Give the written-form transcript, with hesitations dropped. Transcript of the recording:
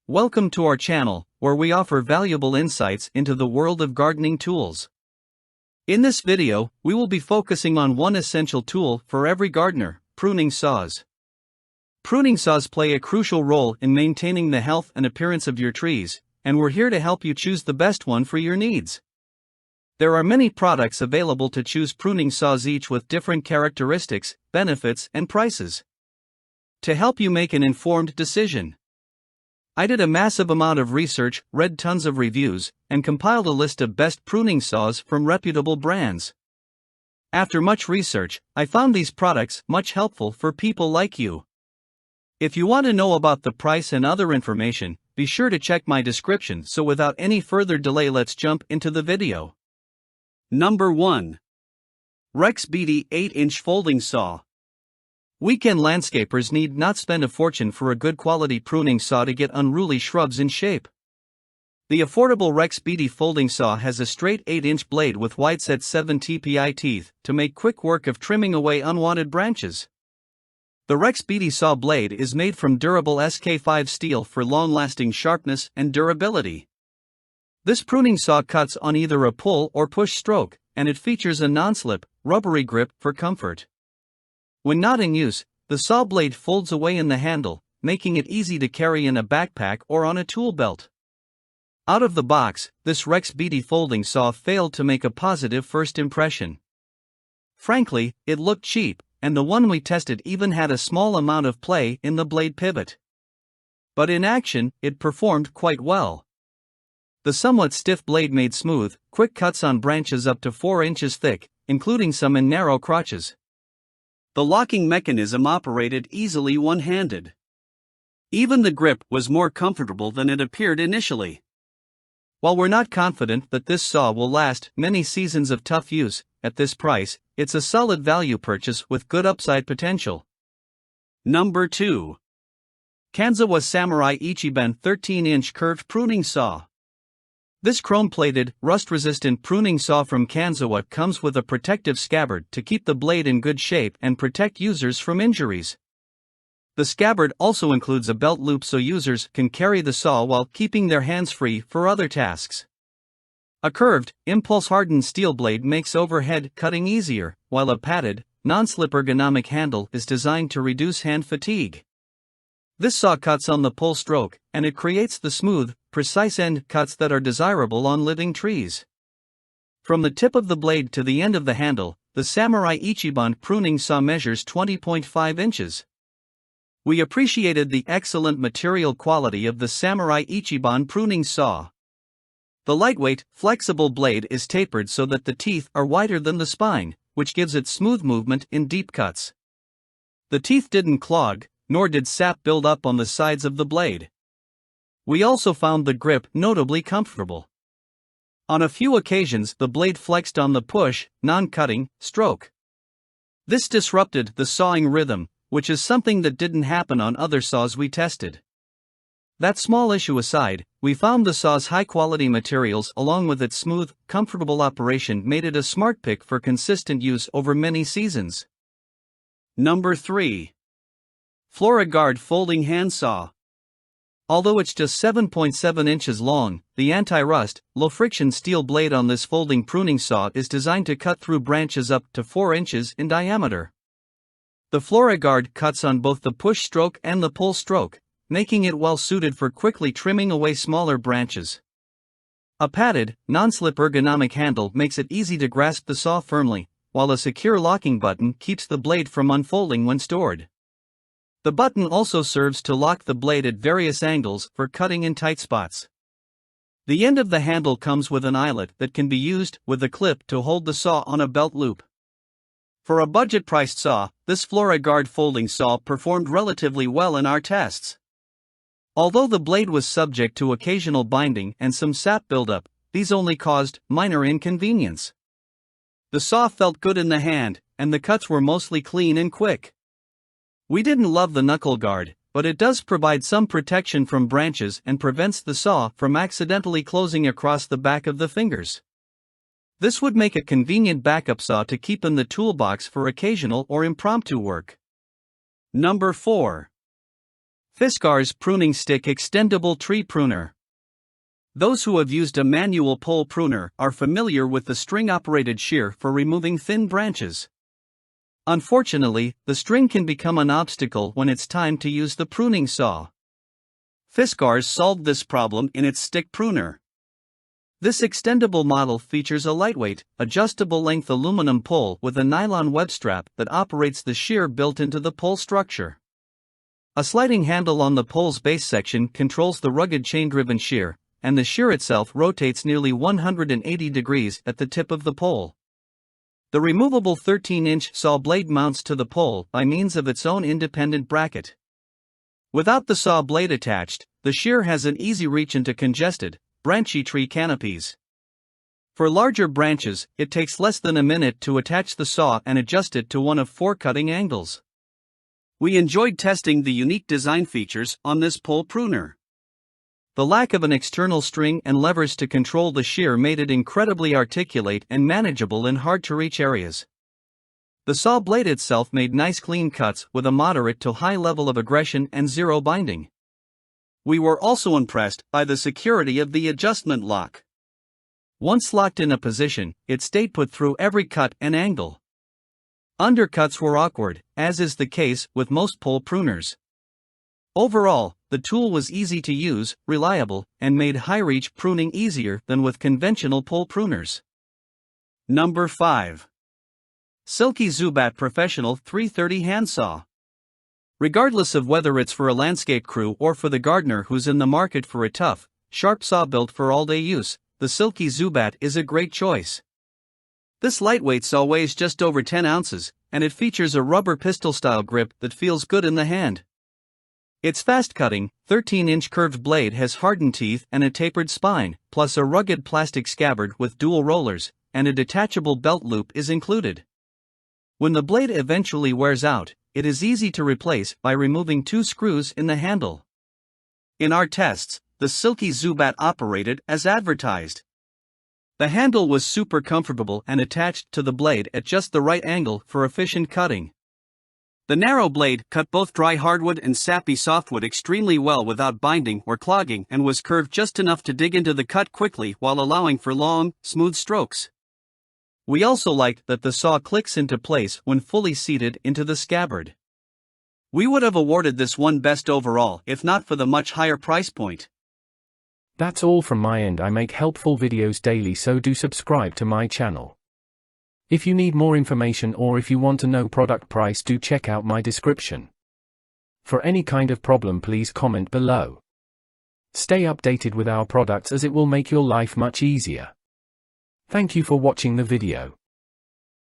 Welcome to our channel, where we offer valuable insights into the world of gardening tools. In this video, we will be focusing on one essential tool for every gardener: pruning saws. Pruning saws play a crucial role in maintaining the health and appearance of your trees, and we're here to help you choose the best one for your needs. There are many products available to choose pruning saws, each with different characteristics, benefits, and prices. To help you make an informed decision, I did a massive amount of research, read tons of reviews, and compiled a list of best pruning saws from reputable brands. After much research, I found these products much helpful for people like you. If you want to know about the price and other information, be sure to check my description. So without any further delay, let's jump into the video. Number 1. Rex Beatty 8-inch Folding Saw. Weekend landscapers need not spend a fortune for a good quality pruning saw to get unruly shrubs in shape. The affordable Rex Beatty folding saw has a straight 8-inch blade with wide-set 7 TPI teeth to make quick work of trimming away unwanted branches. The Rex Beatty saw blade is made from durable SK5 steel for long-lasting sharpness and durability. This pruning saw cuts on either a pull or push stroke, and it features a non-slip, rubbery grip for comfort. When not in use, the saw blade folds away in the handle, making it easy to carry in a backpack or on a tool belt. Out of the box, this Rex Beatty folding saw failed to make a positive first impression. Frankly, it looked cheap, and the one we tested even had a small amount of play in the blade pivot. But in action, it performed quite well. The somewhat stiff blade made smooth, quick cuts on branches up to 4 inches thick, including some in narrow crotches. The locking mechanism operated easily one-handed. Even the grip was more comfortable than it appeared initially. While we're not confident that this saw will last many seasons of tough use, at this price, it's a solid value purchase with good upside potential. Number 2. Kanzawa Samurai Ichiban 13-inch Curved Pruning Saw. This chrome-plated, rust-resistant pruning saw from Kanzawa comes with a protective scabbard to keep the blade in good shape and protect users from injuries. The scabbard also includes a belt loop so users can carry the saw while keeping their hands free for other tasks. A curved, impulse-hardened steel blade makes overhead cutting easier, while a padded, non-slip ergonomic handle is designed to reduce hand fatigue. This saw cuts on the pull stroke, and it creates the smooth, precise end cuts that are desirable on living trees. From the tip of the blade to the end of the handle, the Samurai Ichiban pruning saw measures 20.5 inches. We appreciated the excellent material quality of the Samurai Ichiban pruning saw. The lightweight, flexible blade is tapered so that the teeth are wider than the spine, which gives it smooth movement in deep cuts. The teeth didn't clog, nor did sap build up on the sides of the blade. We also found the grip notably comfortable. On a few occasions, the blade flexed on the push, non-cutting, stroke. This disrupted the sawing rhythm, which is something that didn't happen on other saws we tested. That small issue aside, we found the saw's high-quality materials along with its smooth, comfortable operation made it a smart pick for consistent use over many seasons. Number 3. FloraGuard Folding Hand Saw. Although it's just 7.7 inches long, the anti-rust, low-friction steel blade on this folding pruning saw is designed to cut through branches up to 4 inches in diameter. The FloraGuard cuts on both the push stroke and the pull stroke, making it well suited for quickly trimming away smaller branches. A padded, non-slip ergonomic handle makes it easy to grasp the saw firmly, while a secure locking button keeps the blade from unfolding when stored. The button also serves to lock the blade at various angles for cutting in tight spots. The end of the handle comes with an eyelet that can be used with a clip to hold the saw on a belt loop. For a budget-priced saw, this FloraGuard folding saw performed relatively well in our tests. Although the blade was subject to occasional binding and some sap buildup, these only caused minor inconvenience. The saw felt good in the hand, and the cuts were mostly clean and quick. We didn't love the knuckle guard, but it does provide some protection from branches and prevents the saw from accidentally closing across the back of the fingers. This would make a convenient backup saw to keep in the toolbox for occasional or impromptu work. Number 4. Fiskars Pruning Stick Extendable Tree Pruner. Those who have used a manual pole pruner are familiar with the string-operated shear for removing thin branches. Unfortunately, the string can become an obstacle when it's time to use the pruning saw. Fiskars solved this problem in its stick pruner. This extendable model features a lightweight, adjustable-length aluminum pole with a nylon web strap that operates the shear built into the pole structure. A sliding handle on the pole's base section controls the rugged chain-driven shear, and the shear itself rotates nearly 180 degrees at the tip of the pole. The removable 13-inch saw blade mounts to the pole by means of its own independent bracket. Without the saw blade attached, the shear has an easy reach into congested, branchy tree canopies. For larger branches, it takes less than a minute to attach the saw and adjust it to one of 4 cutting angles. We enjoyed testing the unique design features on this pole pruner. The lack of an external string and levers to control the shear made it incredibly articulate and manageable in hard-to-reach areas. The saw blade itself made nice clean cuts with a moderate to high level of aggression and zero binding. We were also impressed by the security of the adjustment lock. Once locked in a position, it stayed put through every cut and angle. Undercuts were awkward, as is the case with most pole pruners. Overall, the tool was easy to use, reliable, and made high-reach pruning easier than with conventional pole pruners. Number 5. Silky Zubat Professional 330 Handsaw. Regardless of whether it's for a landscape crew or for the gardener who's in the market for a tough, sharp saw built for all-day use, the Silky Zubat is a great choice. This lightweight saw weighs just over 10 ounces, and it features a rubber pistol-style grip that feels good in the hand. Its fast-cutting, 13-inch curved blade has hardened teeth and a tapered spine, plus a rugged plastic scabbard with dual rollers, and a detachable belt loop is included. When the blade eventually wears out, it is easy to replace by removing 2 screws in the handle. In our tests, the Silky Zubat operated as advertised. The handle was super comfortable and attached to the blade at just the right angle for efficient cutting. The narrow blade cut both dry hardwood and sappy softwood extremely well without binding or clogging and was curved just enough to dig into the cut quickly while allowing for long, smooth strokes. We also liked that the saw clicks into place when fully seated into the scabbard. We would have awarded this one best overall if not for the much higher price point. That's all from my end. I make helpful videos daily, so do subscribe to my channel. If you need more information or if you want to know product price, do check out my description. For any kind of problem, please comment below. Stay updated with our products as it will make your life much easier. Thank you for watching the video.